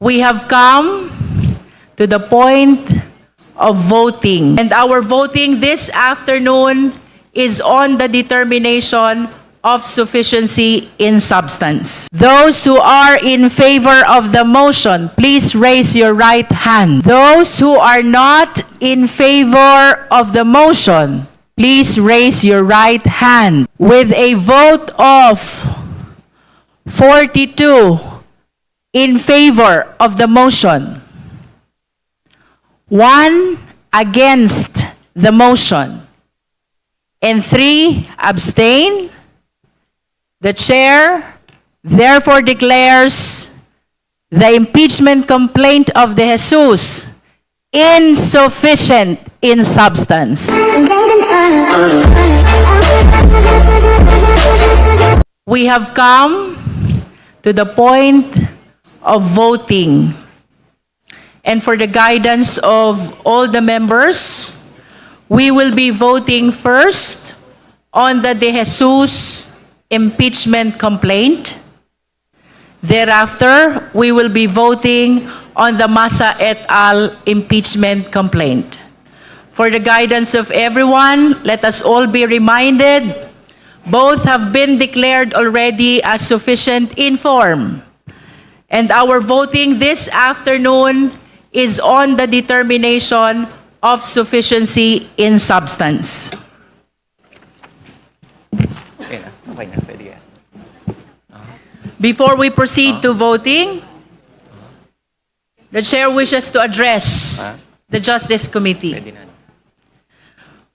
We have come to the point of voting. And our voting this afternoon is on the determination of sufficiency in substance. Those who are in favor of the motion, please raise your right hand. Those who are not in favor of the motion, please raise your right hand. With a vote of 42 in favor of the motion, 1 against the motion, and 3 abstain, the chair therefore declares the impeachment complaint of De Jesus insufficient in substance. We have come to the point of voting. And for the guidance of all the members, we will be voting first on the De Jesus impeachment complaint. Thereafter, we will be voting on the Masa et al. Impeachment complaint. For the guidance of everyone, let us all be reminded, both have been declared already as sufficient in form. And our voting this afternoon is on the determination of sufficiency in substance. Okay na, pwede yan. Before we proceed to voting, the chair wishes to address the Justice Committee. Pwede na.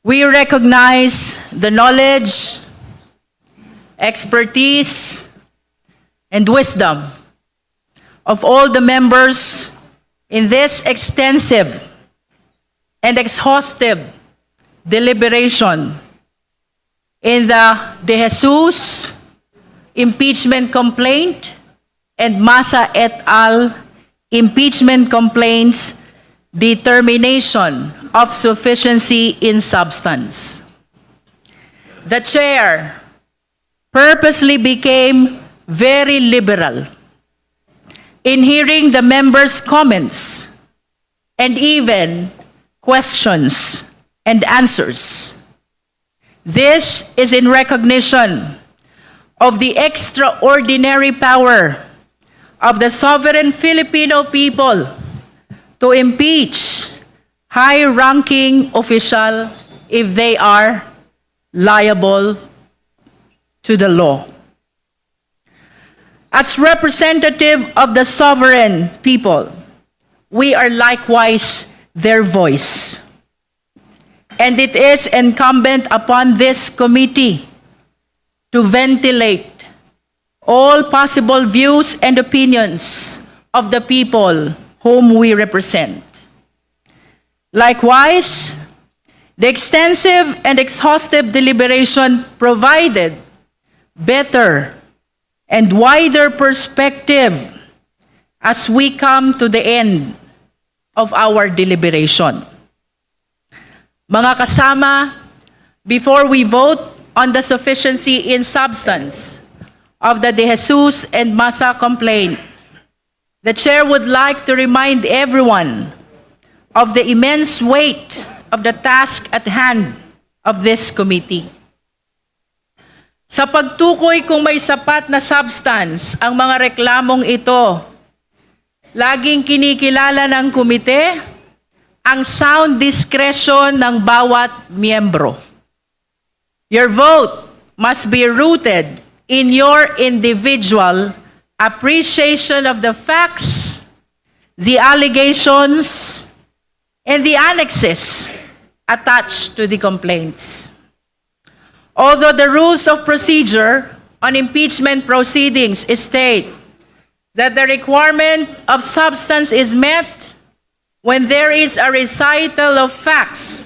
We recognize the knowledge, expertise, and wisdom of all the members in this extensive and exhaustive deliberation in the De Jesus impeachment complaint and Masa et al. Impeachment complaints determination of sufficiency in substance. The chair purposely became very liberal in hearing the members' comments and even questions and answers. This is in recognition of the extraordinary power of the sovereign Filipino people to impeach high-ranking official if they are liable to the law. As representative of the sovereign people, we are likewise their voice. And it is incumbent upon this committee to ventilate all possible views and opinions of the people whom we represent. Likewise, the extensive and exhaustive deliberation provided better and wider perspective as we come to the end of our deliberation. Mga kasama, before we vote on the sufficiency in substance of the De Jesus and Masa complaint, the chair would like to remind everyone of the immense weight of the task at hand of this committee. Sa pagtukoy kung may sapat na substance ang mga reklamong ito, laging kinikilala ng komite ang sound discretion ng bawat miyembro. Your vote must be rooted in your individual appreciation of the facts, the allegations, and the annexes attached to the complaints. Although the rules of procedure on impeachment proceedings state that the requirement of substance is met when there is a recital of facts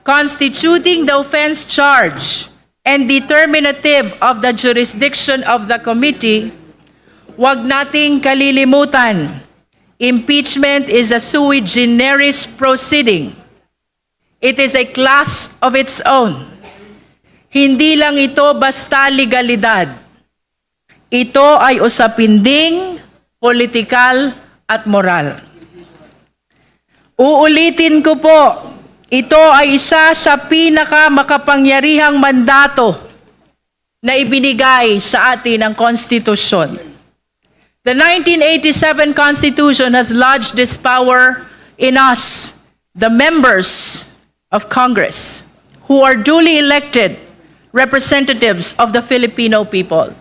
constituting the offense charge and determinative of the jurisdiction of the committee, huwag nating kalilimutan, impeachment is a sui generis proceeding. It is a class of its own. Hindi lang ito basta legalidad. Ito ay usapin ding politikal at moral. Uulitin ko po, ito ay isa sa pinakamakapangyarihang mandato na ibinigay sa atin ng konstitusyon. The 1987 Constitution has lodged this power in us, the members of Congress, who are duly elected representatives of the Filipino people.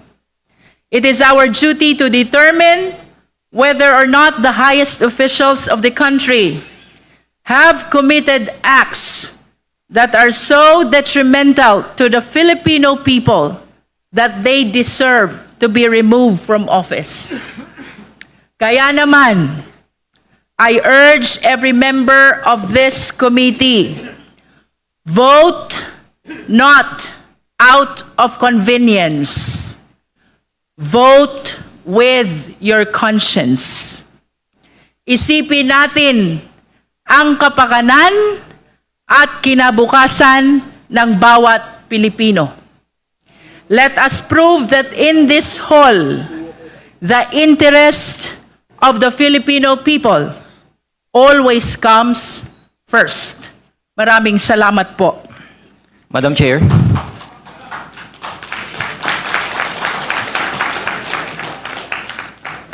It is our duty to determine whether or not the highest officials of the country have committed acts that are so detrimental to the Filipino people that they deserve to be removed from office. Kaya naman, I urge every member of this committee, vote not out of convenience. Vote with your conscience. Isipin natin ang kapakanan at kinabukasan ng bawat Pilipino. Let us prove that in this hall, the interest of the Filipino people always comes first. Maraming salamat po. Madam Chair.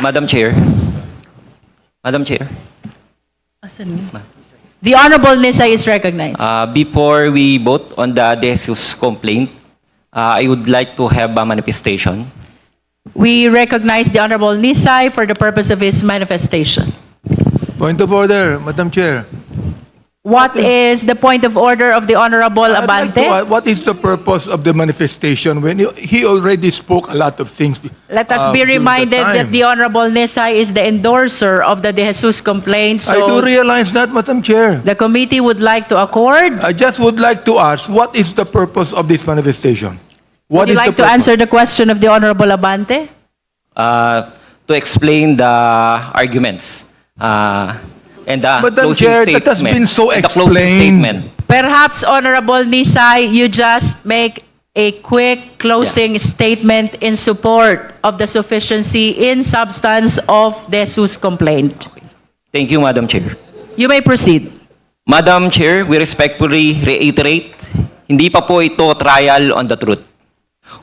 Madam Chair. Madam Chair. Asan yun? The Honorable Nisa is recognized. Before we vote on the De Jesus complaint, I would like to have a manifestation. We recognize the Honorable Nisay for the purpose of his manifestation. Point of order, Madam Chair. What is the point of order of the Honorable I'd like Abante? to ask, what is the purpose of the manifestation when he already spoke a lot of things? Let us be during reminded that time? the Honorable Nisay is the endorser of the De Jesus complaint, I do so realize that, Madam Chair. the committee would like to accord. I just would like to ask, what is the purpose of this manifestation? Would What you is like to the purpose? answer the question of the Honorable Abante? To explain the arguments. And the Madam closing Chair, that has statement. been so And the closing explained. statement. Perhaps, Honorable Nisay, you just make a quick closing statement in support of the sufficiency in substance of De Jesus complaint. Thank you, Madam Chair. You may proceed. Madam Chair, we respectfully reiterate, hindi pa po ito trial on the truth.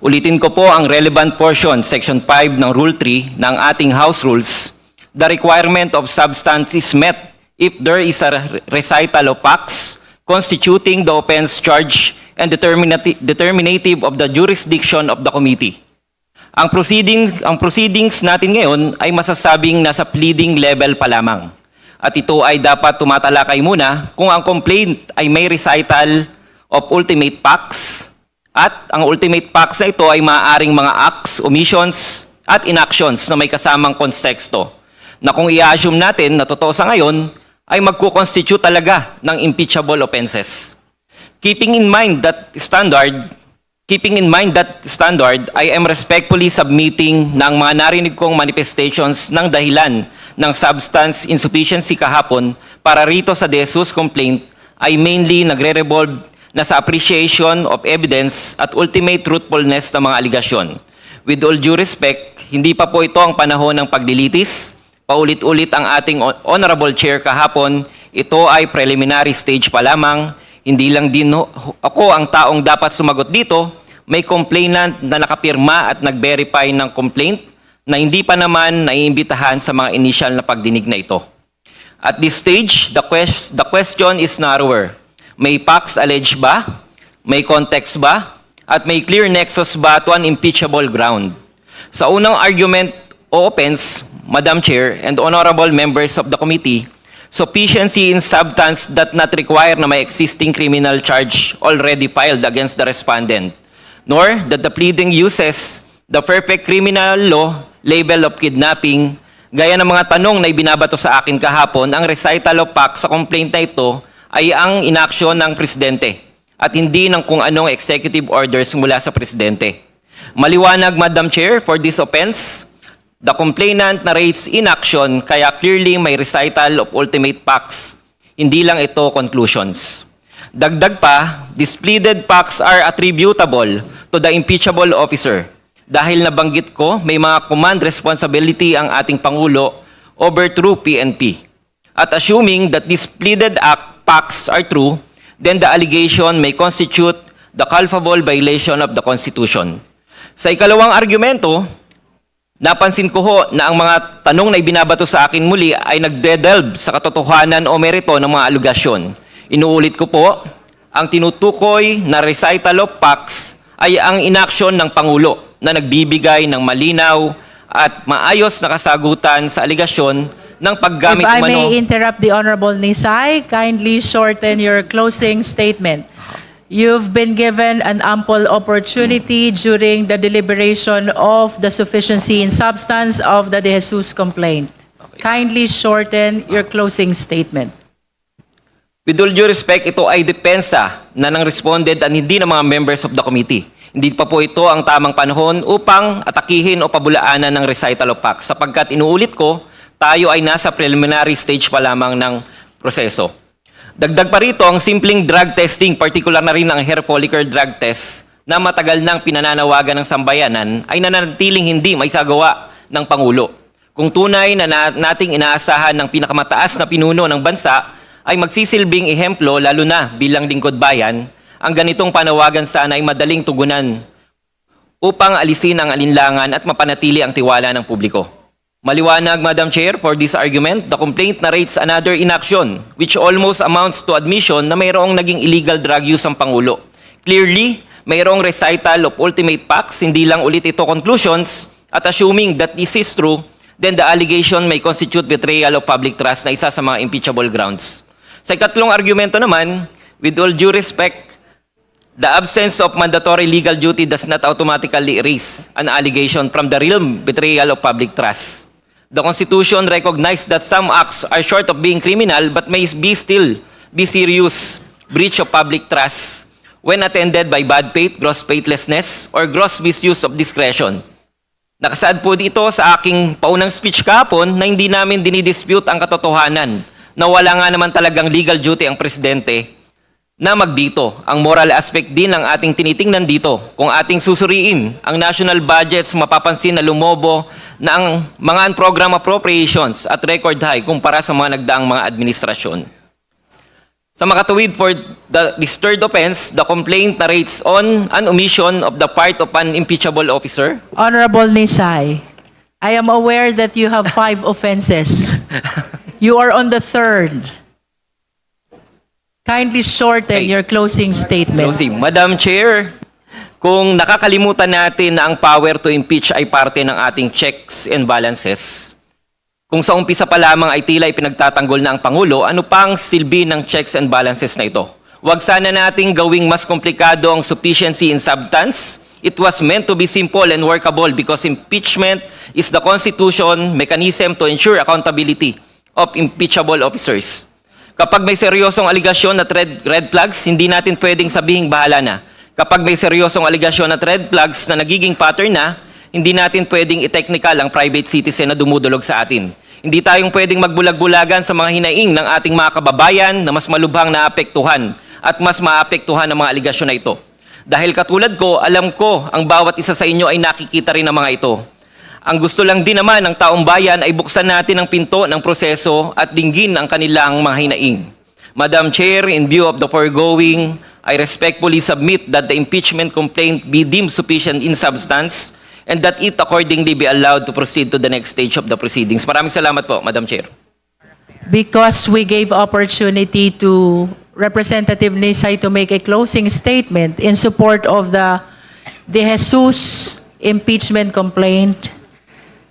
Ulitin ko po ang relevant portion, Section 5 ng Rule 3 ng ating House Rules. The requirement of substance is met if there is a recital of facts constituting the offense charge and determinative of the jurisdiction of the committee. Ang proceedings natin ngayon ay masasabing nasa pleading level pa lamang. At ito ay dapat tumatalakay muna kung ang complaint ay may recital of ultimate facts at ang ultimate facts na ito ay maaaring mga acts, omissions at inactions na may kasamang konteksto na kung i-assume natin na totoo sa ngayon ay magko-constitute talaga ng impeachable offenses. Keeping in mind that standard, I am respectfully submitting ng mga narinig kong manifestations ng dahilan ng substance insufficiency kahapon para rito sa De Jesus complaint ay mainly nagre-revolve na sa appreciation of evidence at ultimate truthfulness ng mga aligasyon. With all due respect, hindi pa po ito ang panahon ng paglilitis. Paulit-ulit ang ating Honorable Chair kahapon, ito ay preliminary stage pa lamang. Hindi lang din ako ang taong dapat sumagot dito. May complainant na nakapirma at nag-verify ng complaint na hindi pa naman naiimbitahan sa mga initial na pagdinig na ito. At this stage, the question is narrower. May facts alleged ba? May context ba? At may clear nexus ba to an impeachable ground? Sa unang argument o offense, Madam Chair and honorable members of the committee, sufficiency in substance that not require na may existing criminal charge already filed against the respondent, nor that the pleading uses the perfect criminal law label of kidnapping. Gaya ng mga tanong na ibinabato sa akin kahapon, ang recital of facts sa complaint na ito ay ang inaksyon ng presidente at hindi ng kung anong executive orders mula sa presidente. Maliwanag, Madam Chair, for this offense, the complainant narrates inaction kaya clearly may recital of ultimate facts. Hindi lang ito conclusions. Dagdag pa, these pleaded facts are attributable to the impeachable officer. Dahil nabanggit ko, may mga command responsibility ang ating Pangulo overthrew PNP. At assuming that these pleaded facts are true, then the allegation may constitute the culpable violation of the Constitution. Sa ikalawang argumento, napansin ko ho na ang mga tanong na ibinabato sa akin muli ay nagdedelve sa katotohanan o merito ng mga alugasyon. Inuulit ko po, ang tinutukoy na recital of facts ay ang inaksyon ng Pangulo na nagbibigay ng malinaw at maayos na kasagutan sa aligasyon ng paggamit If I umano. may interrupt the Honorable Nisay, kindly shorten your closing statement. You've been given an ample opportunity during the deliberation of the sufficiency in substance of the De Jesus complaint. Kindly shorten your closing statement. With all due respect, ito ay depensa na ng respondent at hindi ng mga members of the committee. Hindi pa po ito ang tamang panahon upang atakihin o pabulaanan ng recital of facts sapagkat inuulit ko, tayo ay nasa preliminary stage pa lamang ng proseso. Dagdag pa rito ang simpleng drug testing, particular na rin ang hair follicle drug test na matagal nang pinananawagan ng sambayanan ay nananatiling hindi maisagawa ng Pangulo. Kung tunay na nating inaasahan ng pinakamataas na pinuno ng bansa ay magsisilbing ehemplo lalo na bilang lingkod bayan, ang ganitong panawagan sana ay madaling tugunan upang alisin ang alinlangan at mapanatili ang tiwala ng publiko. Maliwanag, Madam Chair, for this argument, the complaint narrates another inaction which almost amounts to admission na mayroong naging illegal drug use ang Pangulo. Clearly, mayroong recital of ultimate facts, hindi lang ulit ito conclusions, at assuming that this is true, then the allegation may constitute betrayal of public trust na isa sa mga impeachable grounds. Sa ikatlong argumento naman, with all due respect, the absence of mandatory legal duty does not automatically erase an allegation from the realm betrayal of public trust. The Constitution recognizes that some acts are short of being criminal but may still be serious breach of public trust when attended by bad faith, gross faithlessness, or gross misuse of discretion. Nakasaad po dito sa aking paunang speech kahapon na hindi namin dinidispute ang katotohanan na wala nga naman talagang legal duty ang presidente na magbito. Ang moral aspect din ng ating tinitingnan dito. Kung ating susuriin ang national budgets, mapapansin na lumobo na ang mga program appropriations at record high kumpara sa mga nagdaang mga administrasyon. Sa makatuwid for this third offense, the complaint narrates on an omission of the part of an impeachable officer. Honorable Nisay, I am aware that you have 5 offenses. You are on the third. Kindly shorten your closing statement. Closing. Madam Chair, kung nakakalimutan natin na ang power to impeach ay parte ng ating checks and balances, kung sa umpisa pa lamang ay tila ipinagtatanggol na ang Pangulo, ano pang silbi ng checks and balances na ito? Huwag sana nating gawing mas komplikado ang sufficiency in substance. It was meant to be simple and workable because impeachment is the Constitution mechanism to ensure accountability of impeachable officers. Kapag may seryosong aligasyon at red flags, hindi natin pwedeng sabihing bahala na. Kapag may seryosong aligasyon at red flags na nagiging pattern na, hindi natin pwedeng i-technical ang private citizen na dumudulog sa atin. Hindi tayong pwedeng magbulag-bulagan sa mga hinaing ng ating mga kababayan na mas malubhang naapektuhan at mas maapektuhan ng mga aligasyon na ito. Dahil katulad ko, alam ko ang bawat isa sa inyo ay nakikita rin ng mga ito. Ang gusto lang din naman ng taong bayan ay buksan natin ang pinto ng proseso at dinggin ang kanilang mga hinaing. Madam Chair, in view of the foregoing, I respectfully submit that the impeachment complaint be deemed sufficient in substance and that it accordingly be allowed to proceed to the next stage of the proceedings. Maraming salamat po, Madam Chair. Because we gave opportunity to Representative Nisay to make a closing statement in support of the De Jesus impeachment complaint,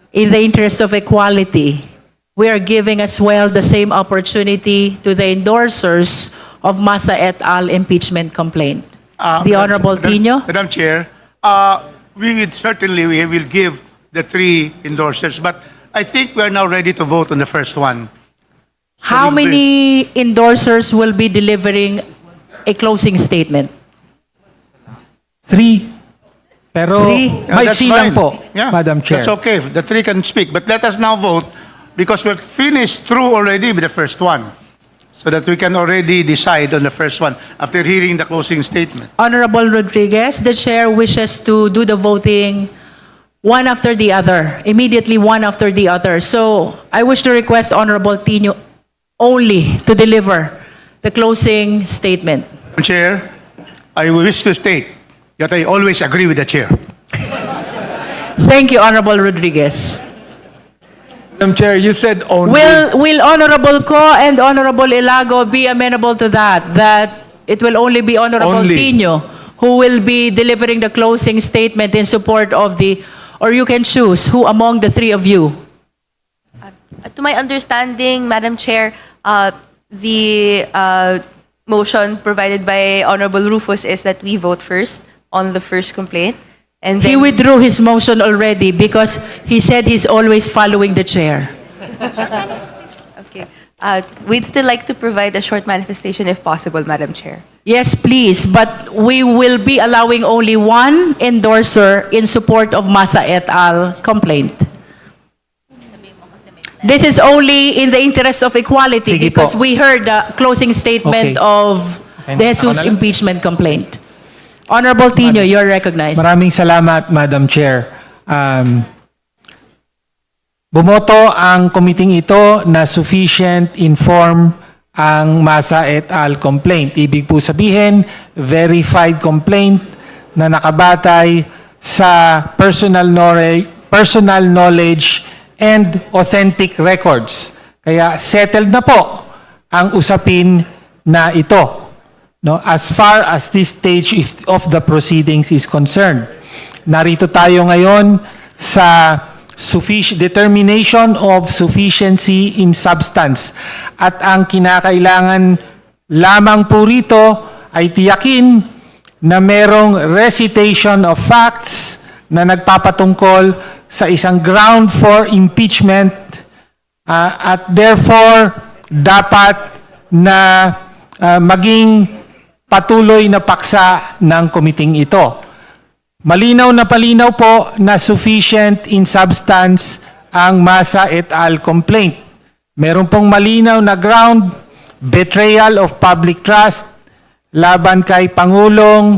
in the interest of equality, we are giving as well the same opportunity to the endorsers of Masa et al. Impeachment complaint. The Honorable Tino. Madam Chair, we will give the 3 endorsers, but I think we are now ready to vote on the first one. How many endorsers will be delivering a closing statement? 3. Pero Three? may That's silang fine. po, Madam Chair. That's okay. The 3 can speak. But let us now vote because we're finished through already with the first one. So that we can already decide on the first one after hearing the closing statement. Honorable Rodriguez, the chair wishes to do the voting one after the other, immediately one after the other. So I wish to request Honorable Tino only to deliver the closing statement. Chair, I wish to state that I always agree with the chair. Thank you, Honorable Rodriguez. Madam Chair, you said only. Will Honorable Co and Honorable Ilago be amenable to that it will only be Honorable Only. Tino who will be delivering the closing statement in support of the, or you can choose who among the three of you? To my understanding, Madam Chair, the motion provided by Honorable Rufus is that we vote first on the first complaint. And He then, withdrew his motion already because he said he's always following the chair. okay. We'd still like to provide a short manifestation if possible, Madam Chair. Yes, please, but we will be allowing only one endorser in support of Masa et al. Complaint. This is only in the interest of equality Sige because po. we heard the closing statement Okay. of Okay, the ako Jesus na lang. impeachment complaint. Honorable Tino, you're recognized. Maraming salamat, Madam Chair. Bumoto ang committee ito na sufficient inform ang Masa et al. Complaint. Ibig po sabihin, verified complaint na nakabatay sa personal knowledge and authentic records. Kaya settled na po ang usapin na ito. No, as far as this stage of the proceedings is concerned. Narito tayo ngayon sa determination of sufficiency in substance. At ang kinakailangan lamang po rito ay tiyakin na merong recitation of facts na nagpapatungkol sa isang ground for impeachment at therefore dapat na maging patuloy na paksa ng komiting ito. Malinaw na palinaw po na sufficient in substance ang Masa et al. Complaint. Meron pong malinaw na ground, betrayal of public trust, laban kay Pangulong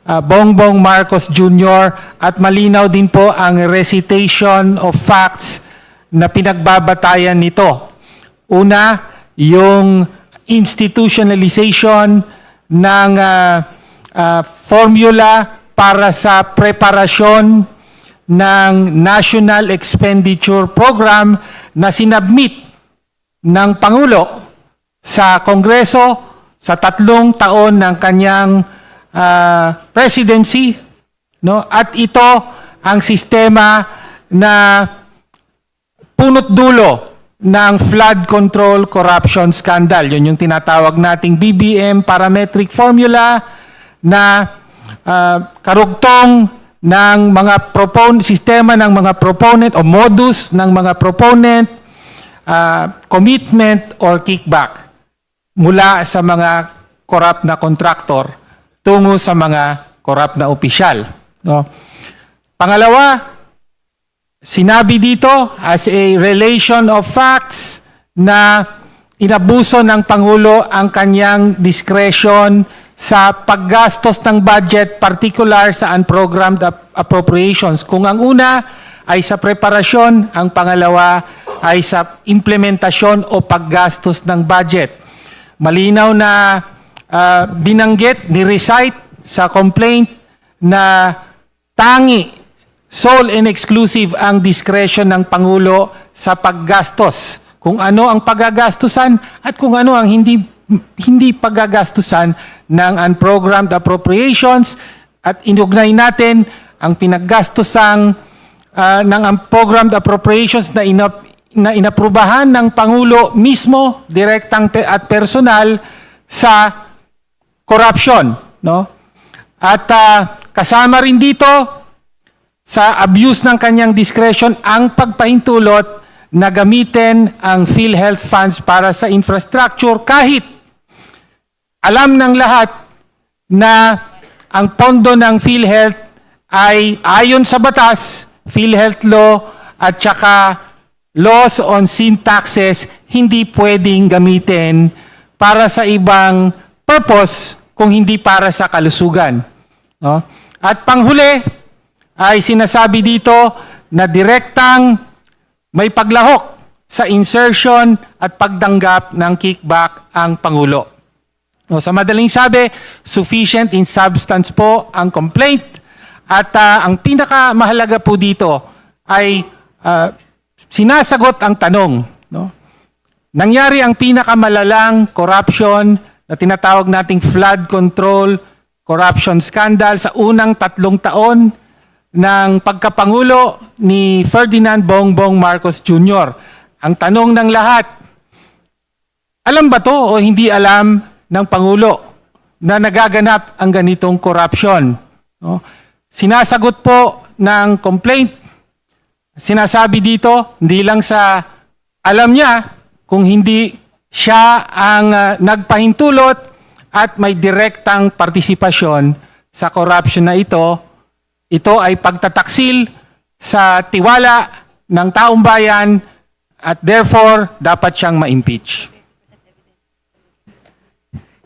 Bongbong Marcos Jr. at malinaw din po ang recitation of facts na pinagbabatayan nito. Una, yung institutionalization ng formula para sa preparasyon ng National Expenditure Program na sinabmit ng Pangulo sa Kongreso sa 3 taon ng kanyang presidency, no? At ito ang sistema na punot dulo ng flood control corruption scandal. Yun yung tinatawag nating BBM parametric formula na karugtong ng mga sistema ng mga proponent o modus ng mga proponent, commitment or kickback mula sa mga corrupt na contractor tungo sa mga corrupt na opisyal. No? Pangalawa, sinabi dito as a relation of facts na inabuso ng Pangulo ang kanyang discretion sa paggastos ng budget, particular sa unprogrammed appropriations. Kung ang una ay sa preparasyon, ang pangalawa ay sa implementasyon o paggastos ng budget. Malinaw na binanggit, ni-recite sa complaint na sole and exclusive ang discretion ng Pangulo sa paggastos. Kung ano ang paggagastusan at kung ano ang hindi paggagastusan ng unprogrammed appropriations at inugnay natin ang pinaggastusan ng unprogrammed appropriations na inaprubahan ng Pangulo mismo, direktang at personal sa corruption, no? At kasama rin dito sa abuse ng kanyang discretion ang pagpahintulot na gamitin ang PhilHealth funds para sa infrastructure kahit alam ng lahat na ang pondo ng PhilHealth ay ayon sa batas, PhilHealth law at saka laws on sin taxes hindi pwedeng gamitin para sa ibang purpose kung hindi para sa kalusugan. No? At panghuli, ay sinasabi dito na direktang may paglahok sa insertion at pagdanggap ng kickback ang Pangulo. O, sa madaling sabi, sufficient in substance po ang complaint at ang pinakamahalaga po dito ay sinasagot ang tanong. No? Nangyari ang pinakamalalang corruption na tinatawag nating flood control corruption scandal sa unang 3 taon ng pagkapangulo ni Ferdinand Bongbong Marcos Jr. Ang tanong ng lahat, alam ba to o hindi alam ng Pangulo na nagaganap ang ganitong corruption? No? Sinasagot po ng complaint, sinasabi dito, hindi lang sa alam niya, kung hindi siya ang nagpahintulot at may direktang partisipasyon sa corruption na ito ay pagtataksil sa tiwala ng taong bayan at therefore dapat siyang ma-impeach.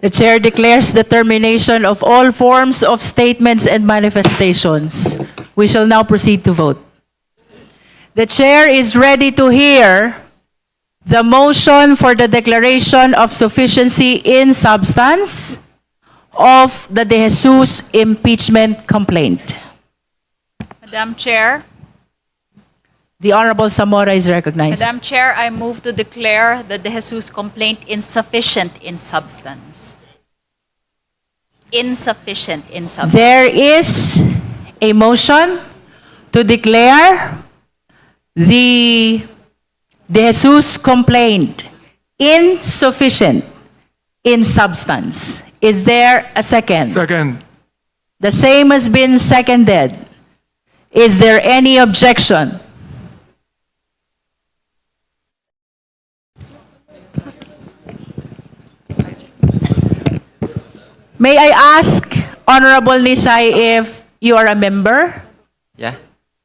The chair declares the termination of all forms of statements and manifestations. We shall now proceed to vote. The chair is ready to hear the motion for the declaration of sufficiency in substance of the De Jesus impeachment complaint. Madam Chair, The Honorable Zamora is recognized. Madam Chair, I move to declare the De Jesus complaint insufficient in substance. Insufficient in substance. There is a motion to declare the De Jesus complaint insufficient in substance. Is there a second? Second. The same has been seconded. Is there any objection? May I ask, Honorable Nisay, if you are a member? Yeah?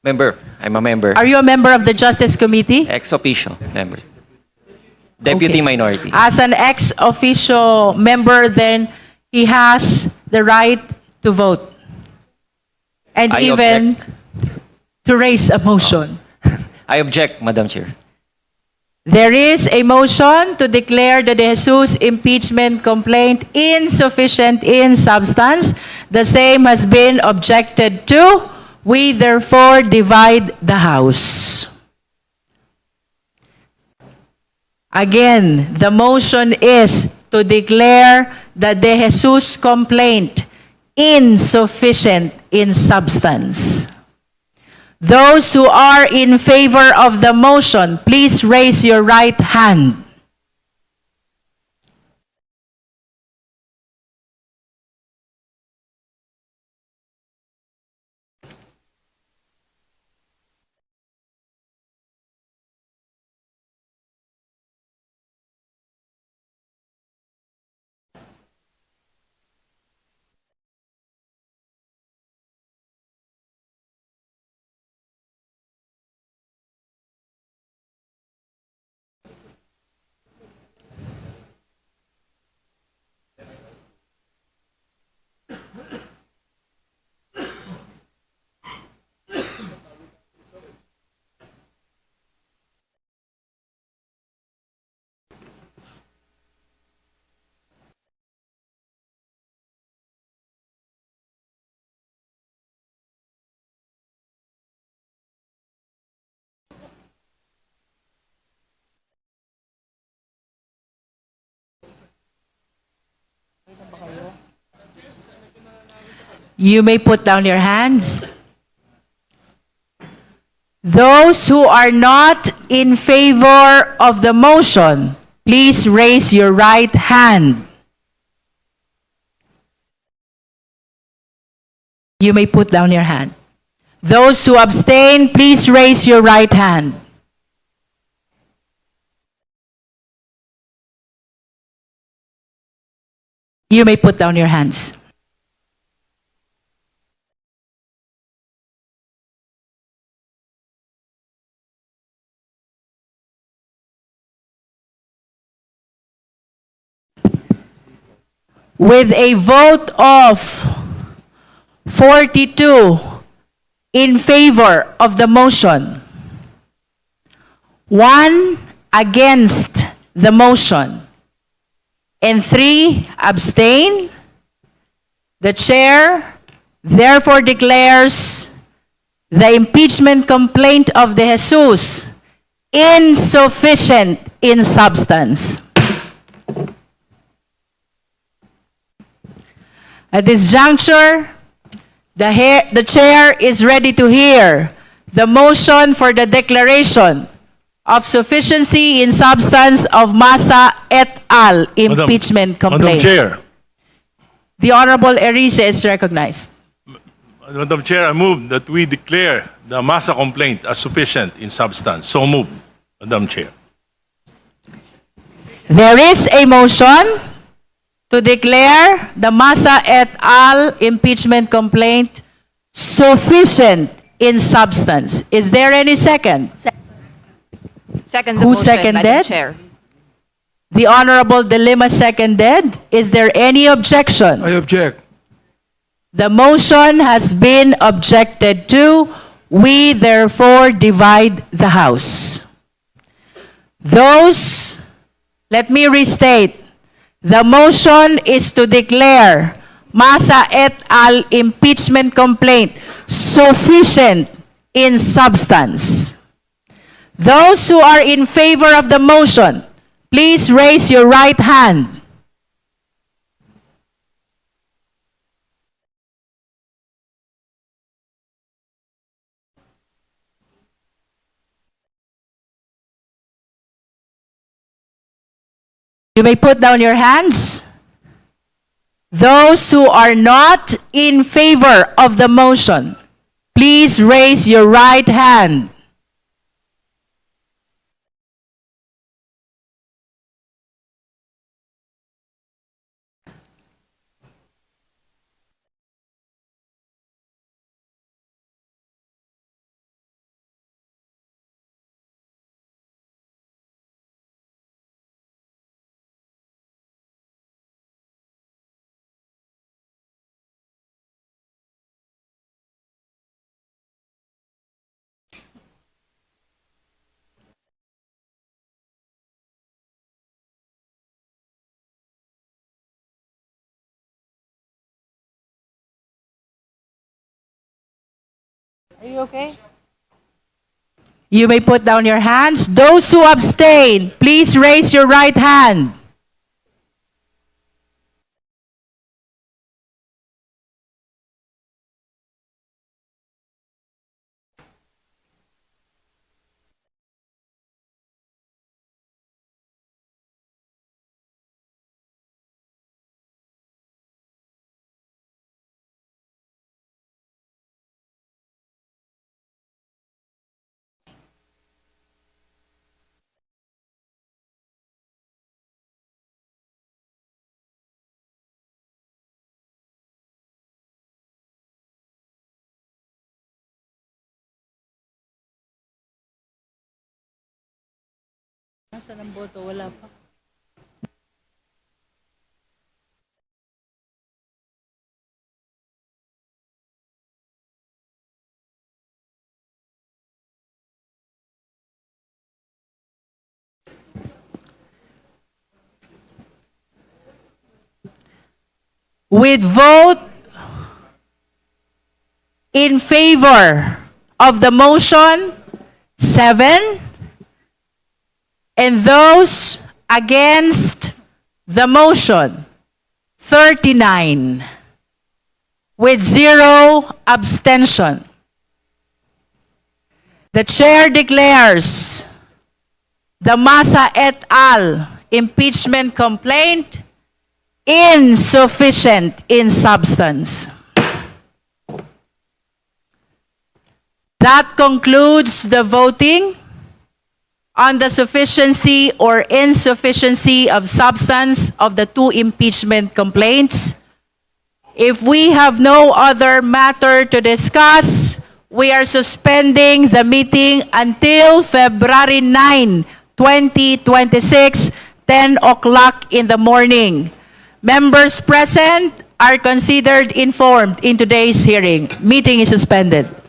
Member. I'm a member. Are you a member of the Justice Committee? Ex officio member. Deputy Okay. minority. As an ex officio member, then he has the right to vote. And I even to raise a motion. I object, Madam Chair. There is a motion to declare the De Jesus impeachment complaint insufficient in substance. The same has been objected to. We therefore divide the House. Again, the motion is to declare the De Jesus complaint insufficient in substance. Those who are in favor of the motion, please raise your right hand. You may put down your hands. Those who are not in favor of the motion, please raise your right hand. You may put down your hand. Those who abstain, please raise your right hand. You may put down your hands. With a vote of 42 in favor of the motion, 1 against the motion, and 3 abstain, the chair therefore declares the impeachment complaint of De Jesus insufficient in substance. At this juncture, the chair is ready to hear the motion for the declaration of sufficiency in substance of Masa et al. Impeachment complaint. Madam Chair, The Honorable Erice is recognized. Madam Chair, I move that we declare the Masa complaint as sufficient in substance. So move, Madam Chair. There is a motion to declare the Masa et al. Impeachment complaint sufficient in substance. Is there any second? Second Who seconded? The Honorable De Lima seconded. Is there any objection? I object. The motion has been objected to. We therefore divide the House. Let me restate. The motion is to declare Masa et al. Impeachment complaint sufficient in substance. Those who are in favor of the motion, please raise your right hand. You may put down your hands. Those who are not in favor of the motion, please raise your right hand. Are you okay? You may put down your hands. Those who abstain, please raise your right hand. Nasaan ang boto? Wala pa. With vote in favor of the motion, 7, and those against the motion, 39, with 0 abstention. The chair declares the Masa et al. Impeachment complaint insufficient in substance. That concludes the voting on the sufficiency or insufficiency of substance of the 2 impeachment complaints. If we have no other matter to discuss, we are suspending the meeting until February 9, 2026, 10 o'clock in the morning. Members present are considered informed in today's hearing. Meeting is suspended.